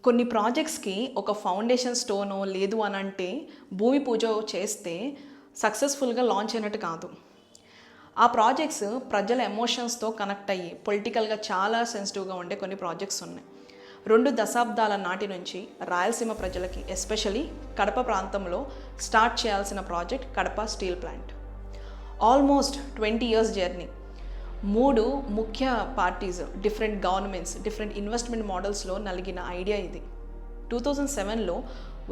కొన్ని ప్రాజెక్ట్స్కి ఒక ఫౌండేషన్ స్టోనో లేదు అని అంటే భూమి పూజ చేస్తే సక్సెస్ఫుల్గా లాంచ్ అయినట్టు కాదు. ఆ ప్రాజెక్ట్స్ ప్రజల ఎమోషన్స్తో కనెక్ట్ అయ్యి పొలిటికల్గా చాలా సెన్సిటివ్గా ఉండే కొన్ని ప్రాజెక్ట్స్ ఉన్నాయి. 2 దశాబ్దాల నాటి నుంచి రాయలసీమ ప్రజలకి ఎస్పెషలీ కడప ప్రాంతంలో స్టార్ట్ చేయాల్సిన project Kadapa steel plant. Almost 20 years journey. 3 ముఖ్య parties, different governments, different investment మోడల్స్లో నలిగిన ఐడియా ఇది. 2007లో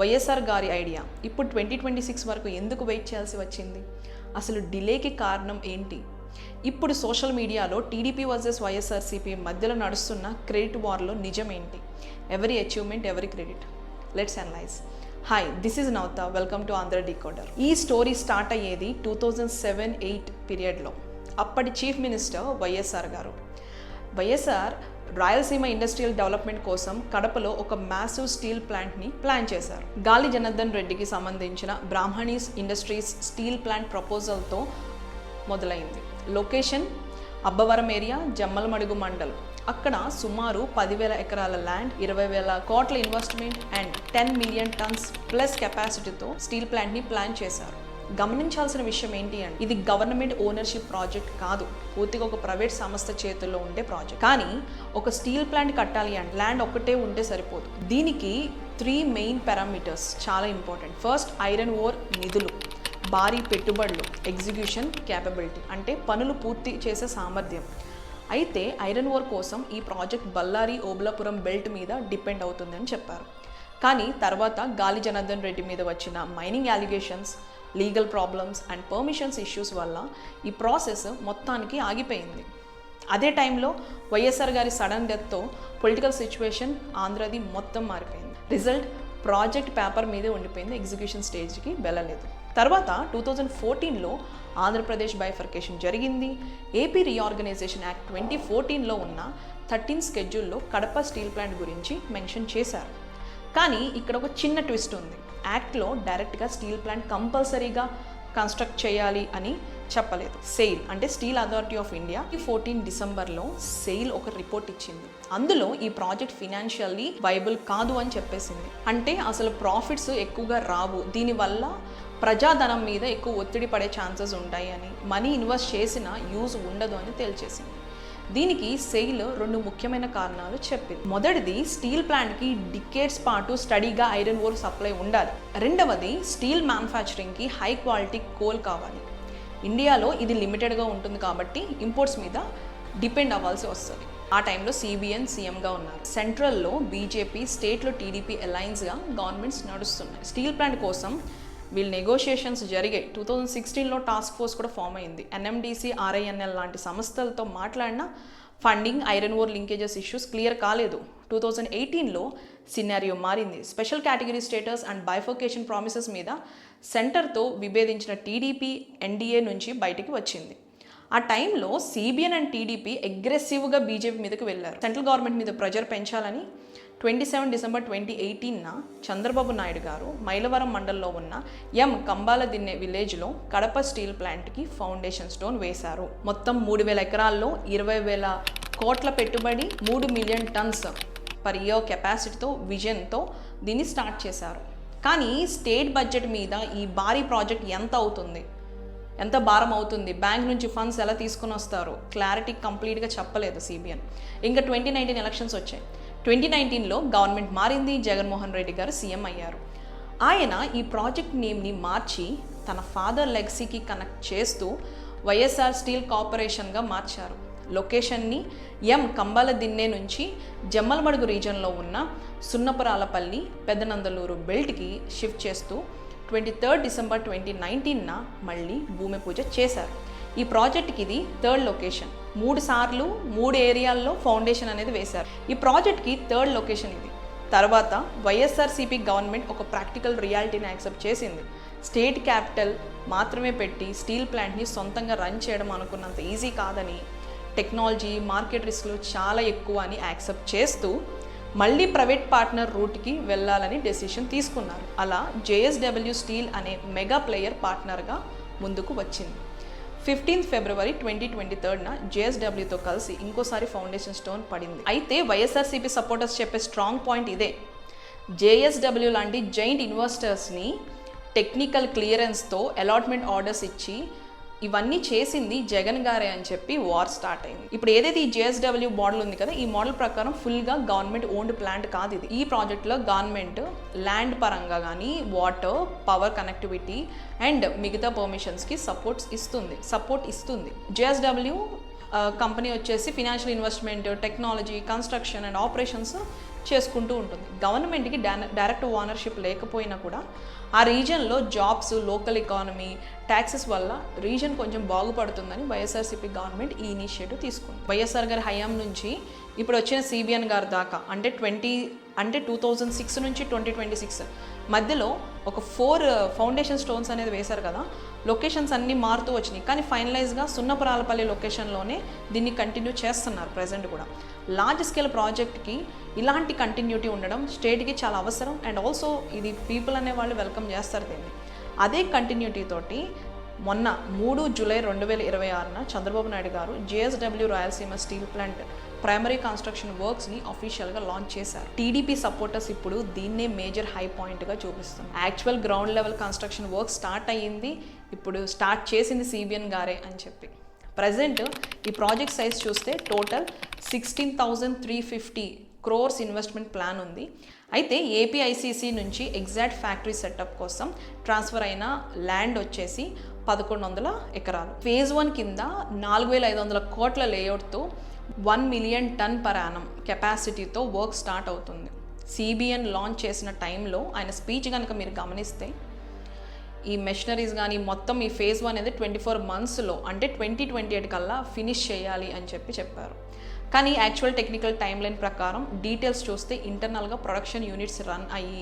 వైఎస్ఆర్ గారి ఐడియా ఇప్పుడు 2026 వరకు ఎందుకు వెయిట్ చేయాల్సి వచ్చింది? అసలు డిలేకి కారణం ఏంటి? ఇప్పుడు సోషల్ మీడియాలో టీడీపీ వర్సెస్ వైఎస్ఆర్సీపీ మధ్యలో నడుస్తున్న క్రెడిట్ వార్లో నిజం ఏంటి? ఎవరి అచీవ్మెంట్, ఎవరి credit? Let's analyse. Hi, this is Navatha. Welcome to Andhra decoder. ఈ స్టోరీ స్టార్ట్ అయ్యేది 2007-8 పీరియడ్లో. అప్పటి చీఫ్ మినిస్టర్ వైఎస్ఆర్ గారు. వైఎస్ఆర్ రాయలసీమ ఇండస్ట్రియల్ డెవలప్మెంట్ కోసం కడపలో ఒక మ్యాసివ్ స్టీల్ ప్లాంట్ని ప్లాన్ చేశారు. గాలి జనార్దన్ రెడ్డికి సంబంధించిన బ్రాహ్మణీస్ ఇండస్ట్రీస్ స్టీల్ ప్లాంట్ ప్రపోజల్తో మొదలైంది. లొకేషన్ అబ్బవరం ఏరియా, జమ్మలమడుగు మండలం. అక్కడ సుమారు 10,000 ఎకరాల ల్యాండ్, 20,000 కోట్ల investment and 10 million tons plus కెపాసిటీతో స్టీల్ ప్లాంట్ని ప్లాన్ చేశారు. గమనించాల్సిన విషయం ఏంటి అంటే ఇది గవర్నమెంట్ ఓనర్షిప్ ప్రాజెక్ట్ కాదు, పూర్తిగా ఒక ప్రైవేట్ సంస్థ చేతుల్లో ఉండే ప్రాజెక్ట్. కానీ ఒక స్టీల్ ప్లాంట్ కట్టాలి అంటే ల్యాండ్ ఒక్కటే ఉంటే సరిపోదు. దీనికి 3 మెయిన్ పారామీటర్స్ చాలా ఇంపార్టెంట్. ఫస్ట్, ఐరన్ ఓర్ నిధులు, భారీ పెట్టుబడులు, ఎగ్జిక్యూషన్ క్యాపబిలిటీ అంటే పనులు పూర్తి చేసే సామర్థ్యం. అయితే ఐరన్ ఓర్ కోసం ఈ ప్రాజెక్ట్ బళ్ళారి ఓబులాపురం బెల్ట్ మీద డిపెండ్ అవుతుందని చెప్పారు. కానీ తర్వాత గాలి జనార్దన్ రెడ్డి మీద వచ్చిన mining allegations, legal problems and permissions issues వల్ల ఈ ప్రాసెస్ మొత్తానికి ఆగిపోయింది. అదే టైంలో వైఎస్ఆర్ గారి సడన్ డెత్తో పొలిటికల్ సిచ్యువేషన్ ఆంధ్రది మొత్తం మారిపోయింది. రిజల్ట్, ప్రాజెక్ట్ పేపర్ మీదే ఉండిపోయింది, ఎగ్జిక్యూషన్ స్టేజ్కి వెళ్ళలేదు. తర్వాత 2014లో ఆంధ్రప్రదేశ్ బైఫర్కేషన్ జరిగింది. ఏపీ రీఆర్గనైజేషన్ యాక్ట్ 2014లో ఉన్న 13 స్కెడ్యూల్లో కడప స్టీల్ ప్లాంట్ గురించి మెన్షన్ చేశారు. కానీ ఇక్కడ ఒక చిన్న ట్విస్ట్ ఉంది. యాక్ట్లో డైరెక్ట్గా స్టీల్ ప్లాంట్ కంపల్సరీగా కన్స్ట్రక్ట్ చేయాలి అని చెప్పలేదు. సెయిల్ అంటే స్టీల్ అథారిటీ ఆఫ్ ఇండియా 14 డిసెంబర్లో సెయిల్ ఒక రిపోర్ట్ ఇచ్చింది. అందులో ఈ ప్రాజెక్ట్ ఫినాన్షియల్లీ వైబుల్ కాదు అని చెప్పేసింది. అంటే అసలు ప్రాఫిట్స్ ఎక్కువగా రావు, దీనివల్ల ప్రజాధనం మీద ఎక్కువ ఒత్తిడి పడే ఛాన్సెస్ ఉంటాయి అని, మనీ ఇన్వెస్ట్ చేసినా యూజ్ ఉండదు అని తేల్చేసింది. దీనికి సెయిల్ 2 ముఖ్యమైన కారణాలు చెప్పింది. మొదటిది, స్టీల్ ప్లాంట్కి డికేడ్స్ పాటు స్టడీగా ఐరన్ ఓర్ సప్లై ఉండాలి. రెండవది, స్టీల్ మ్యానుఫ్యాక్చరింగ్కి హై క్వాలిటీ కోల్ కావాలి. ఇండియాలో ఇది లిమిటెడ్గా ఉంటుంది కాబట్టి ఇంపోర్ట్స్ మీద డిపెండ్ అవ్వాల్సి వస్తుంది. ఆ టైంలో సిబిఎన్ సీఎంగా ఉన్నారు. సెంట్రల్లో బీజేపీ, స్టేట్లో టీడీపీ అలయన్స్గా గవర్నమెంట్స్ నడుస్తున్నాయి. స్టీల్ ప్లాంట్ కోసం వీళ్ళు నెగోషియేషన్స్ జరిగాయి. 2016లో టాస్క్ ఫోర్స్ కూడా ఫామ్ అయింది. ఎన్ఎండిసి, ఆర్ఐఎన్ఎల్ లాంటి సంస్థలతో మాట్లాడిన funding, iron ore linkages issues clear కాలేదు. 2018లో సినారియో మారింది. Special category status and bifurcation promises మీద సెంటర్తో విభేదించిన టీడీపీ ఎన్డీఏ నుంచి బయటికి వచ్చింది. ఆ టైంలో సిబిఎన్ అండ్ టీడీపీ అగ్రెసివ్గా బీజేపీ మీదకి వెళ్ళారు. సెంట్రల్ గవర్నమెంట్ మీద ప్రెజర్ పెంచాలని 27 డిసెంబర్ 2018న చంద్రబాబు నాయుడు గారు మైలవరం మండలంలో ఉన్న కంబాలదిన్నె విలేజ్లో కడప స్టీల్ ప్లాంట్కి ఫౌండేషన్ స్టోన్ వేశారు. మొత్తం 3,000 ఎకరాల్లో 20,000 కోట్ల పెట్టుబడి, 3 million tons పర్ ఇయర్ కెపాసిటీతో విజన్తో దీన్ని స్టార్ట్ చేశారు. కానీ స్టేట్ బడ్జెట్ మీద ఈ భారీ ప్రాజెక్ట్ ఎంత భారం అవుతుంది, బ్యాంక్ నుంచి ఫండ్స్ ఎలా తీసుకుని వస్తారు, క్లారిటీ కంప్లీట్గా చెప్పలేదు సిబిఎన్. ఇంకా 2019 ఎలక్షన్స్ వచ్చాయి. 2019లో గవర్నమెంట్ మారింది. జగన్మోహన్ రెడ్డి గారు సీఎం అయ్యారు. ఆయన ఈ ప్రాజెక్ట్ నేమ్ని మార్చి తన ఫాదర్ లెగసీకి కనెక్ట్ చేస్తూ వైఎస్ఆర్ స్టీల్ కార్పొరేషన్గా మార్చారు. లొకేషన్ని కంబాలదిన్నె నుంచి జమ్మలమడుగు రీజన్లో ఉన్న సున్నపురాలపల్లి, పెద్దనందలూరు బెల్ట్కి షిఫ్ట్ చేస్తూ 23 డిసెంబర్ 2019న మళ్ళీ భూమి పూజ చేశారు. ఈ ప్రాజెక్ట్కి ఇది 3rd లొకేషన్. 3 సార్లు 3 ఏరియాల్లో ఫౌండేషన్ అనేది వేశారు. ఈ ప్రాజెక్ట్కి 3rd లొకేషన్ ఇది. తర్వాత వైఎస్ఆర్సీపీ గవర్నమెంట్ ఒక ప్రాక్టికల్ రియాలిటీని యాక్సెప్ట్ చేసింది. స్టేట్ క్యాపిటల్ మాత్రమే పెట్టి స్టీల్ ప్లాంట్ని సొంతంగా రన్ చేయడం అనుకున్నంత ఈజీ కాదని, టెక్నాలజీ, మార్కెట్ రిస్క్లు చాలా ఎక్కువ అని యాక్సెప్ట్ చేస్తూ మళ్ళీ ప్రైవేట్ పార్ట్నర్ రూట్కి వెళ్ళాలని డెసిషన్ తీసుకున్నారు. అలా జేఎస్డబ్ల్యూ స్టీల్ అనే మెగా ప్లేయర్ పార్ట్నర్గా ముందుకు వచ్చింది. 15 ఫిబ్రవరి 2023న జేఎస్డబ్ల్యూతో కలిసి ఇంకోసారి ఫౌండేషన్ స్టోన్ పడింది. అయితే వైఎస్ఆర్సీపీ సపోర్టర్స్ చెప్పే స్ట్రాంగ్ పాయింట్ ఇదే, జేఎస్డబ్ల్యూ లాంటి జైంట్ ఇన్వెస్టర్స్ని టెక్నికల్ క్లియరెన్స్తో అలాట్మెంట్ ఆర్డర్స్ ఇచ్చి ఇవన్నీ చేసింది జగన్ గారే అని చెప్పి వార్ స్టార్ట్ అయింది. ఇప్పుడు ఏదైతే ఈ జేఎస్డబ్ల్యూ మోడల్ ఉంది కదా, ఈ మోడల్ ప్రకారం ఫుల్గా గవర్నమెంట్ ఓన్డ్ ప్లాంట్ కాదు ఇది. ఈ ప్రాజెక్ట్లో గవర్నమెంట్ ల్యాండ్ పరంగా కానీ వాటర్, పవర్ కనెక్టివిటీ అండ్ మిగతా పర్మిషన్స్కి సపోర్ట్ ఇస్తుంది. జేఎస్డబ్ల్యూ కంపెనీ వచ్చేసి financial investment, technology, construction and operations చేసుకుంటూ ఉంటుంది. గవర్నమెంట్కి డైరెక్ట్ ఓనర్షిప్ లేకపోయినా కూడా ఆ రీజన్లో జాబ్స్, లోకల్ ఎకానమీ, ట్యాక్సెస్ వల్ల రీజన్ కొంచెం బాగుపడుతుందని వైఎస్ఆర్సీపీ గవర్నమెంట్ ఈ ఇనిషియేటివ్ తీసుకుంది. వైఎస్ఆర్ గారి హయాం నుంచి ఇప్పుడు వచ్చిన సిబిఎన్ గారి దాకా అంటే 2006 నుంచి 2026 మధ్యలో ఒక 4 ఫౌండేషన్ స్టోన్స్ అనేది వేశారు కదా. లొకేషన్స్ అన్నీ మారుతూ వచ్చినాయి, కానీ ఫైనలైజ్గా సున్నపురాలపల్లి లొకేషన్లోనే దీన్ని కంటిన్యూ చేస్తున్నారు ప్రజెంట్ కూడా. లార్జ్ స్కేల్ ప్రాజెక్ట్కి ఇలాంటి కంటిన్యూటీ ఉండడం స్టేట్కి చాలా అవసరం. అండ్ ఆల్సో ఇది పీపుల్ అనే వాళ్ళు వెల్కమ్ చేస్తారు దీన్ని. అదే కంటిన్యూటీ తోటి మొన్న 3 July 2026 Chandrababu Naidu garu JSW Rayalaseema steel plant primary construction వర్క్స్ని అఫీషియల్గా లాంచ్ చేశారు. టీడీపీ సపోర్టర్స్ ఇప్పుడు దీన్నే మేజర్ హై పాయింట్గా చూపిస్తుంది. Actual ground level construction work start అయ్యింది, ఇప్పుడు స్టార్ట్ చేసింది సిబిఎన్ గారే అని చెప్పి. ప్రజెంట్ ఈ ప్రాజెక్ట్ సైజ్ చూస్తే టోటల్ 16,350 crores ఇన్వెస్ట్మెంట్ ప్లాన్ ఉంది. అయితే ఏపీఐసిసి నుంచి ఎగ్జాక్ట్ ఫ్యాక్టరీ సెటప్ కోసం ట్రాన్స్ఫర్ అయిన ల్యాండ్ వచ్చేసి 1100 ఎకరాలు. ఫేజ్ 1 కింద 4,500 కోట్ల లేఅవుట్తో 1 మిలియన్ టన్ పర్ యానం కెపాసిటీతో వర్క్ స్టార్ట్ అవుతుంది. సిబిఎన్ లాంచ్ చేసిన టైంలో ఆయన స్పీచ్ కనుక మీరు గమనిస్తే ఈ మెషినరీస్ కానీ మొత్తం ఈ ఫేజ్ 1 అనేది 24 monthsలో అంటే 2028 కల్లా ఫినిష్ చేయాలి అని చెప్పారు. కానీ యాక్చువల్ టెక్నికల్ టైం లైన్ ప్రకారం డీటెయిల్స్ చూస్తే ఇంటర్నల్గా ప్రొడక్షన్ యూనిట్స్ రన్ అయ్యి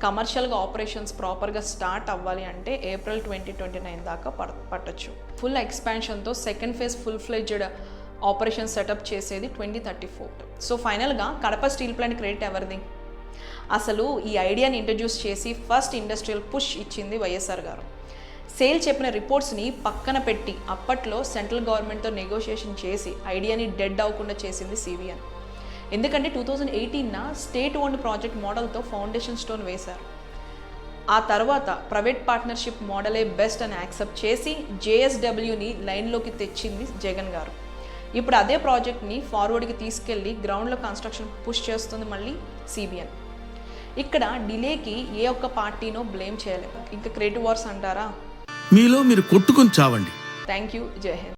కమర్షియల్గా ఆపరేషన్స్ ప్రాపర్గా స్టార్ట్ అవ్వాలి అంటే ఏప్రిల్ 2029 దాకా పట్టొచ్చు. ఫుల్ ఎక్స్పాన్షన్తో second phase full fledged operation setup చేసేది 2034. సో ఫైనల్గా కడప స్టీల్ ప్లాంట్ క్రెడిట్ ఎవరిది? అసలు ఈ ఐడియాని ఇంట్రడ్యూస్ చేసి ఫస్ట్ ఇండస్ట్రియల్ పుష్ ఇచ్చింది వైఎస్ఆర్ గారు. సేల్ చెప్పిన రిపోర్ట్స్ని పక్కన పెట్టి అప్పట్లో సెంట్రల్ గవర్నమెంట్తో నెగోషియేషన్ చేసి ఐడియాని డెడ్ అవ్వకుండా చేసింది సిబిఎన్. ఎందుకంటే 2018 స్టేట్ ఓన్డ్ ప్రాజెక్ట్ మోడల్తో ఫౌండేషన్ స్టోన్ వేశారు. ఆ తర్వాత ప్రైవేట్ పార్ట్నర్షిప్ మోడలే బెస్ట్ అని యాక్సెప్ట్ చేసి జేఎస్డబ్ల్యూని లైన్లోకి తెచ్చింది జగన్ గారు. ఇప్పుడు అదే ప్రాజెక్ట్ని ఫార్వర్డ్కి తీసుకెళ్ళి గ్రౌండ్లో కన్స్ట్రక్షన్ పుష్ చేస్తుంది మళ్ళీ సిబిఎన్. ఇక్కడ డిలేకి ఏ ఒక్క పార్టీనో బ్లేమ్ చేయలేము. ఇంకా క్రియేటివ్ వార్స్ అంటారా? మీలో మీరు కొట్టుకొని చావండి. Thank you. జై హింద్.